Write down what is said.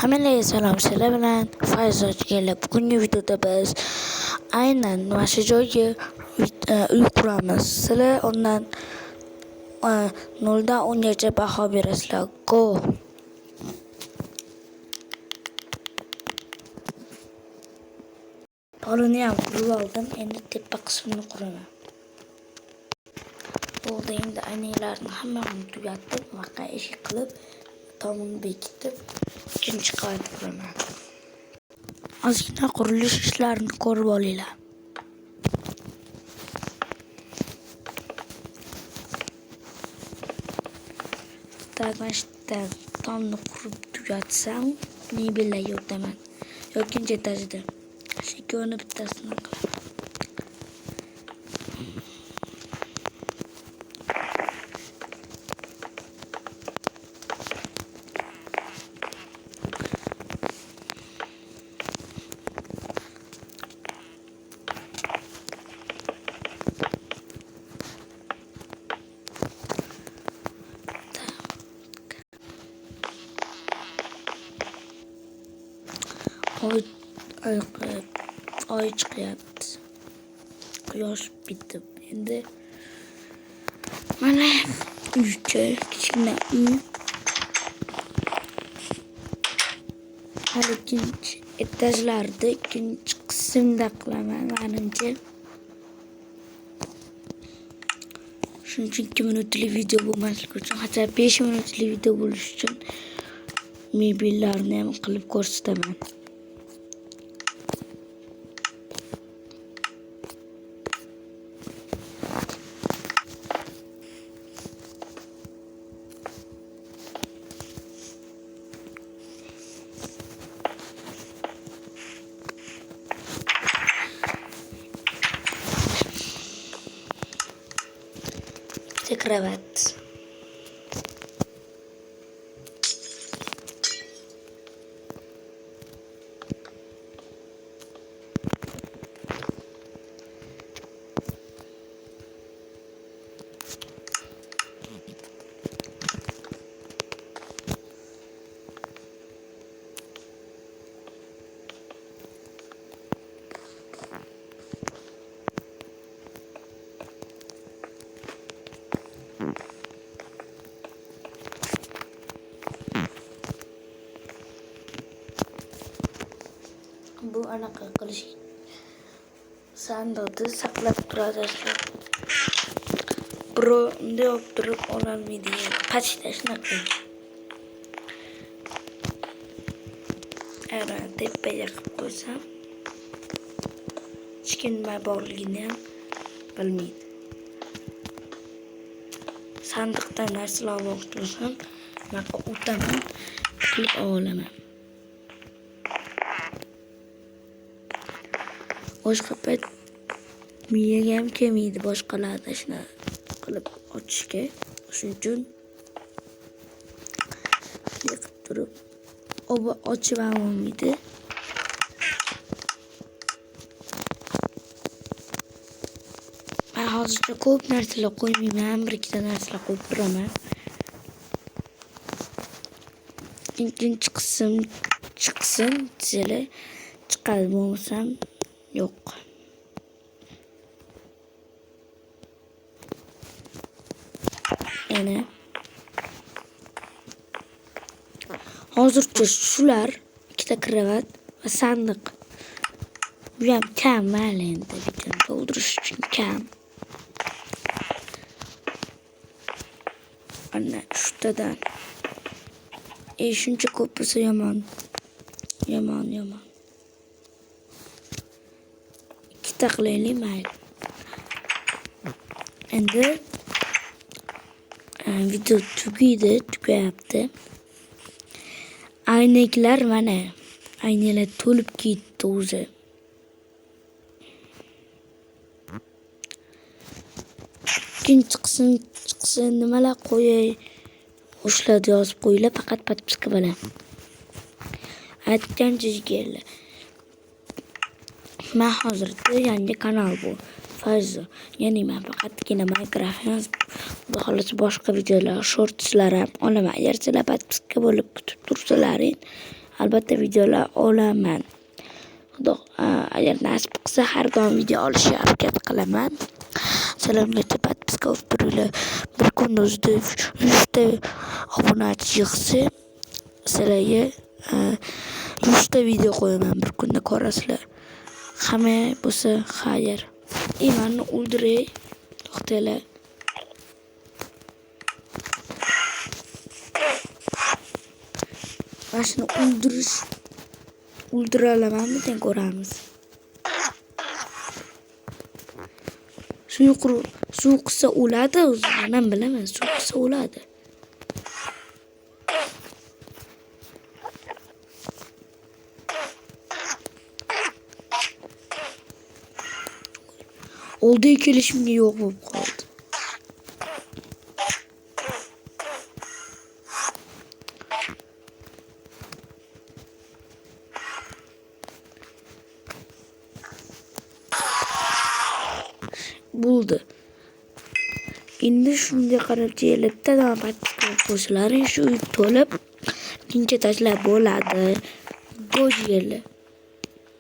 Hammalarga salom, sizlar bilan Fayzoch kelib. Bugungi videoda biz aynan mana shu joyga uy quramiz. Sizlar undan 0 dan 10 gacha baho berasizlar. Go! Polini ham qurib oldim. Endi tepa qismini quraman. Bo'ldi, endi aynalarni hammasini tugatib, vaqa eshik qilib, tomini bekitib, ikkinchi qavat quraman. Ozgina qurilish ishlarini ko'rib olinglar. Tagmashda tomni qurib tugatsam, mebellar yo'qdaman. Yo'qinchi etajda. Shu ikkovini bittasini qilaman. Oy chiqyapti. Quyosh bitib. Endi mana uycha, kichkina uy. Har ikkinchi etajlarda ikkinchi qismda qilaman menimcha. Shuning uchun 2 minutlik video bo'lmasligi uchun, hatto 5 minutlik video bo'lishi uchun mebellarni ham qilib ko'rsataman. Kravat. Bu anaqa qilish sandiqda saqlab turadi. Bro, bunday olib turib ololmaydi. Pachda shunaqa. Agar tepaga qilib qo'ysam, hech kim nima borligini ham bilmaydi. Sandiqdan narsalar olmoqchi bo'lsam, bunaqa o'taman, qilib olaman. Boshqa payt miyaga ham kelmaydi boshqalarda shuni qilib ochishga. Shuning uchun yiqib turib ochib olmaydi. Men hozircha ko'p narsalar qo'ymayman, bir ikkita narsalar qo'yib turaman. Ikkinchi qism chiqsin, sizlar chiqadi bo'lmasam yo'q. Yana hozircha shular, ikkita kravat va sandiq. Bu ham kam endi, videoni to'ldirish uchun kam. Ana shutadan. Shuncha ko'p bo'lsa yomon. Yomon. Ikkita qilaylik mayli. Endi video tugayapti. Aynaklar mana. Aynalar to'lib ketdi o'zi. Ikkinchi qism chiqsa nimalar qo'yay? O'shlarni yozib qo'yinglar, faqat podpiska bilan. Aytgan jizgerlar. Men hozirda yangi kanal bu. Fayzo. Ya'ni men faqatgina Minecraft emas, xolos boshqa videolar, shortslar ham olaman. Agar sizlar podpiska bo'lib kutib tursalaring, albatta videolar olaman. Xudo agar nasib qilsa har doim video olishga harakat qilaman. Salomlarga подписка olib turinglar. Bir kun o'zida 100 ta obunachi yig'sa, sizlarga 100 ta video qo'yaman bir kunda, ko'rasizlar. Hamma bo'lsa xayr. Meni o'ldiray. To'xtanglar. Mana shuni o'ldira olamanmi, deb ko'ramiz. Suv qilsa o'ladi, o'zi men bilaman, suv qilsa o'ladi. Oldiga kelishimga yo'q bo'lib qoldi. Bo'ldi. Endi shunga qarab jelibdan подписка qo'shilaring, shu to'lib tincha tashlab bo'ladi. Go'j yeli.